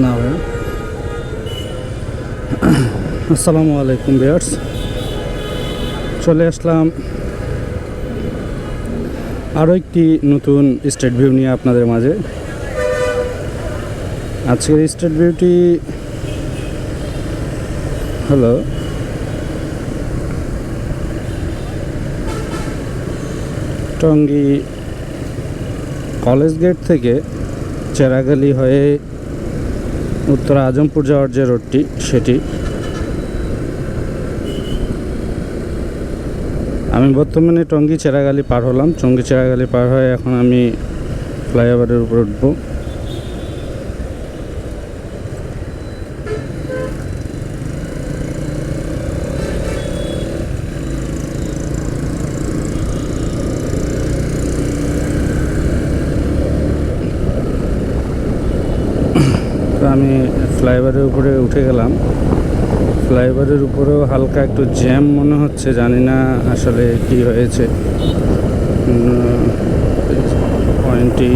না ভাইয়া। আসসালামু আলাইকুম ভিউয়ার্স, চলে আসলাম আরও একটি নতুন স্ট্রিট ভিউ নিয়ে আপনাদের মাঝে। আজকের স্ট্রিট ভিউটি হলো টঙ্গী কলেজ গেট থেকে চেরাগালি হয়ে উত্তর আজমপুর যাওয়ার যে রোডটি সেটি। আমি বর্তমানে টঙ্গী চেরাগালি পার হলাম। টঙ্গী চেরাগালি পার হয়ে এখন আমি ফ্লাইওভারের উপর উঠবো। তো আমি ফ্লাইওভারের উপরে উঠে গেলাম। ফ্লাইওভারের উপরেও হালকা একটু জ্যাম মনে হচ্ছে, জানি না আসলে কি হয়েছে। পয়েন্টটি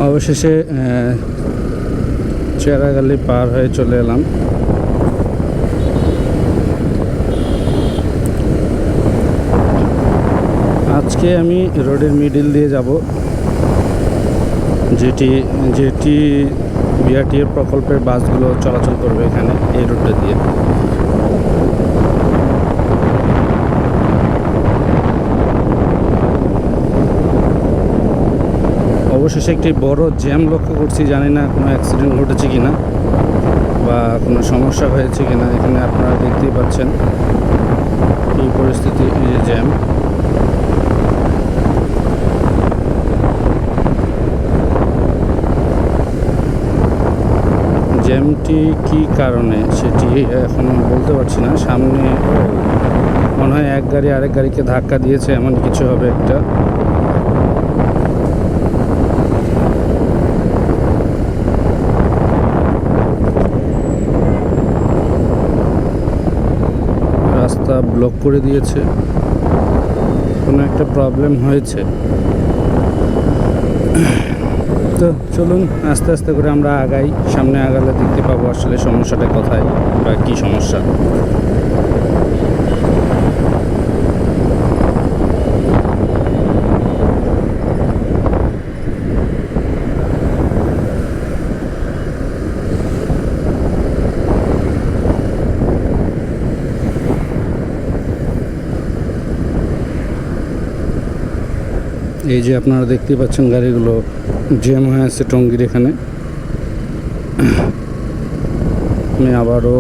অবশেষে চেরাগালি পার হয়ে চলে এলাম। আজকে আমি রোডের মিডিল দিয়ে যাব, যেটি বিআরটিএ প্রকল্পের বাসগুলো চলাচল করবে এখানে, এই রোডটা দিয়ে। অবশেষে একটি বড় জ্যাম লক্ষ্য করছি, জানি না কোনো অ্যাক্সিডেন্ট ঘটেছে কিনা বা কোনো সমস্যা হয়েছে কিনা। এখানে আপনারা দেখতেই পাচ্ছেন এই পরিস্থিতি, এই যে জ্যাম। জ্যামটি কী কারণে সেটি এখনও বলতে পারছি না। সামনে মনে হয় এক গাড়ি আরেক গাড়িকে ধাক্কা দিয়েছে, এমন কিছু হবে একটা। রাস্তা ব্লক করে দিয়েছে, কোনো একটা প্রবলেম হয়েছে। তো চলুন আস্তে আস্তে করে আমরা আগাই। সামনে আগালে দেখতে পাবো আসলে সমস্যাটা কোথায় বা কী সমস্যা। এই যে আপনারা দেখতে পাচ্ছেন গাড়িগুলো জ্যাম হয়ে আছে টঙ্গীর এখানে। আমি আবারও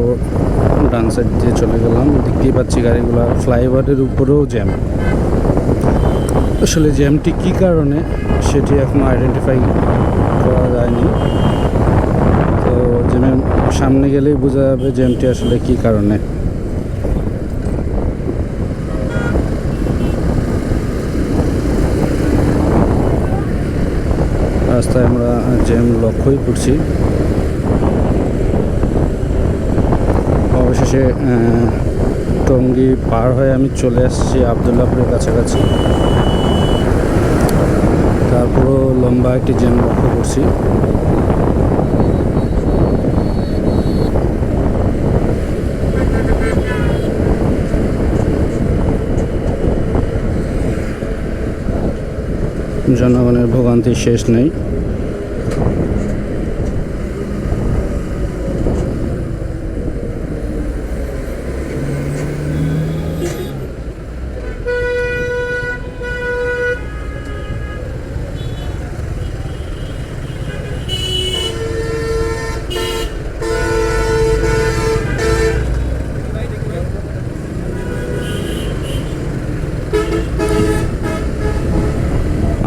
ডান সাইড দিয়ে চলে গেলাম। দেখতেই পাচ্ছি গাড়িগুলো ফ্লাইওভারের উপরেও জ্যাম। আসলে জ্যামটি কী কারণে সেটি এখনও আইডেন্টিফাই করা যায়নি। তো জ্যামের সামনে গেলেই বোঝা যাবে জ্যামটি আসলে কী কারণে। রাস্তায় আমরা জ্যাম লক্ষ্যই করছি। অবশেষে টঙ্গী পার হয়ে আমি চলে আসছি আবদুল্লাপুরের কাছাকাছি। তারপরও লম্বা একটি জ্যাম লক্ষ্য করছি। জনগণের ভোগান্তি শেষ নেই।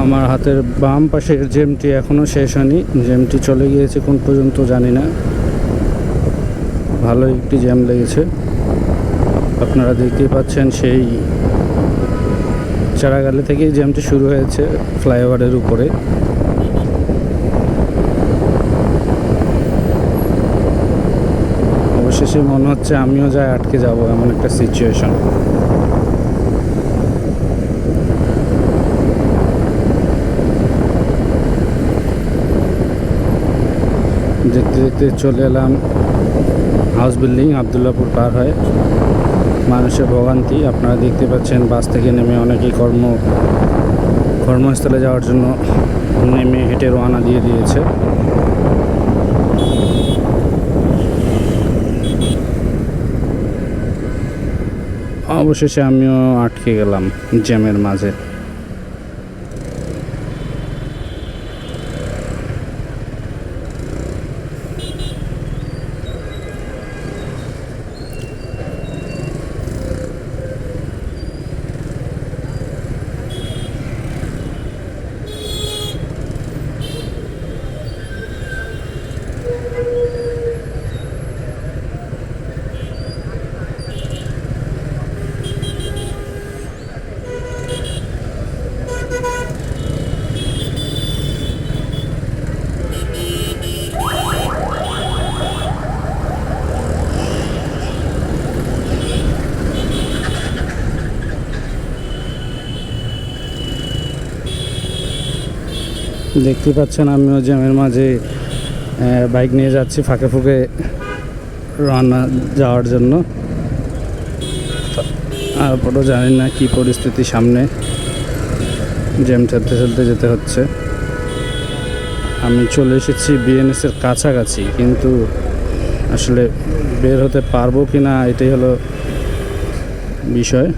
আমার হাতের বাম পাশের জ্যামটি এখনও শেষ হয়নি, জ্যামটি চলে গিয়েছে কোন পর্যন্ত জানি না। ভালো একটি জ্যাম লেগেছে, আপনারা দেখতেই পাচ্ছেন। সেই চারাগালি থেকেই জ্যামটি শুরু হয়েছে ফ্লাইওভারের উপরে। অবশেষে মনে হচ্ছে আমিও যাই আটকে যাব, এমন একটা সিচুয়েশন। দেখতে দেখতে চলে এলাম হাউস বিল্ডিং, আবদুল্লাপুর পার হয়। মানুষের ভোগান্তি আপনারা দেখতে পাচ্ছেন। বাস থেকে নেমে অনেকেই কর্মস্থলে যাওয়ার জন্য নেমে হেঁটে রওনা দিয়ে দিয়েছে। অবশেষে আমিও আটকে গেলাম জ্যামের মাঝে। দেখতে পাচ্ছেন আমিও জ্যামের মাঝে বাইক নিয়ে যাচ্ছি ফাঁকে ফুঁকে রান্না যাওয়ার জন্য। তারপরও জানি না কি পরিস্থিতি সামনে, জ্যাম ঠেলতে ঠেলতে যেতে হচ্ছে। আমি চলে এসেছি বিএনএসের কাছাকাছি, কিন্তু আসলে বের হতে পারবো কি না এটাই হলো বিষয়।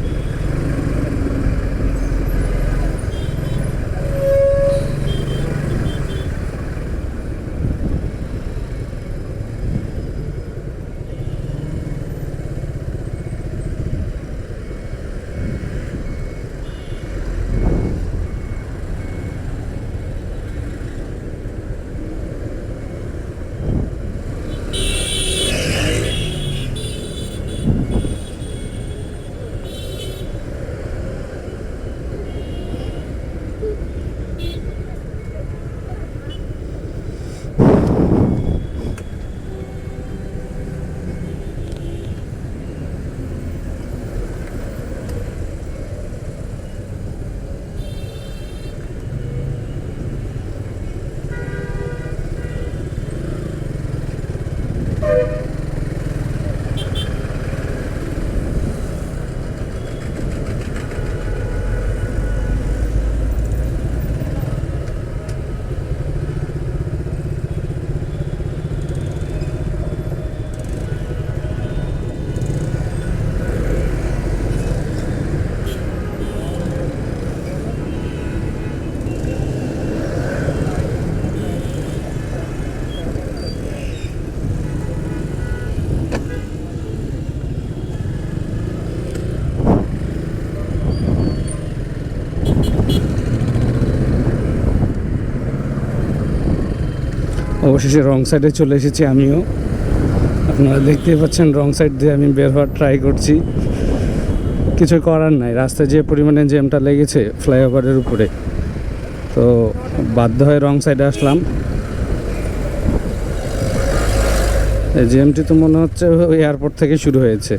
অবশেষে রং সাইডে চলে এসেছি আমিও। আপনারা দেখতেই পাচ্ছেন রং সাইড দিয়ে আমি বের হওয়ার ট্রাই করছি, কিছু করার নাই। রাস্তায় যে পরিমাণে জ্যামটা লেগেছে ফ্লাইওভারের উপরে, তো বাধ্য হয়ে রং সাইডে আসলাম। এই জ্যামটি তো মনে হচ্ছে ওই এয়ারপোর্ট থেকে শুরু হয়েছে।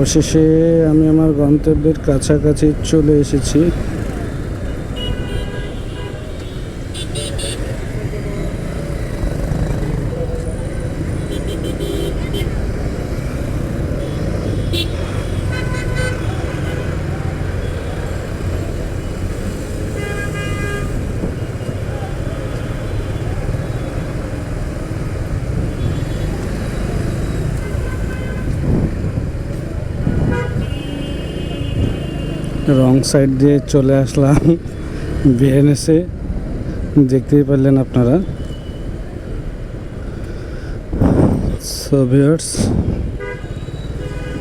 অবশেষে আমি আমার গন্তব্যের কাছাকাছি চলে এসেছি। রং সাইড দিয়ে চলে আসলাম বিএনএসে, দেখতেই পারলেন আপনারা। সো ভিউয়ার্স,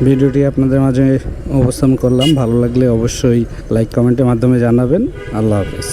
ভিডিওটি আপনাদের মাঝে উপস্থাপন করলাম। ভালো লাগলে অবশ্যই লাইক কমেন্টের মাধ্যমে জানাবেন। আল্লাহ হাফেজ।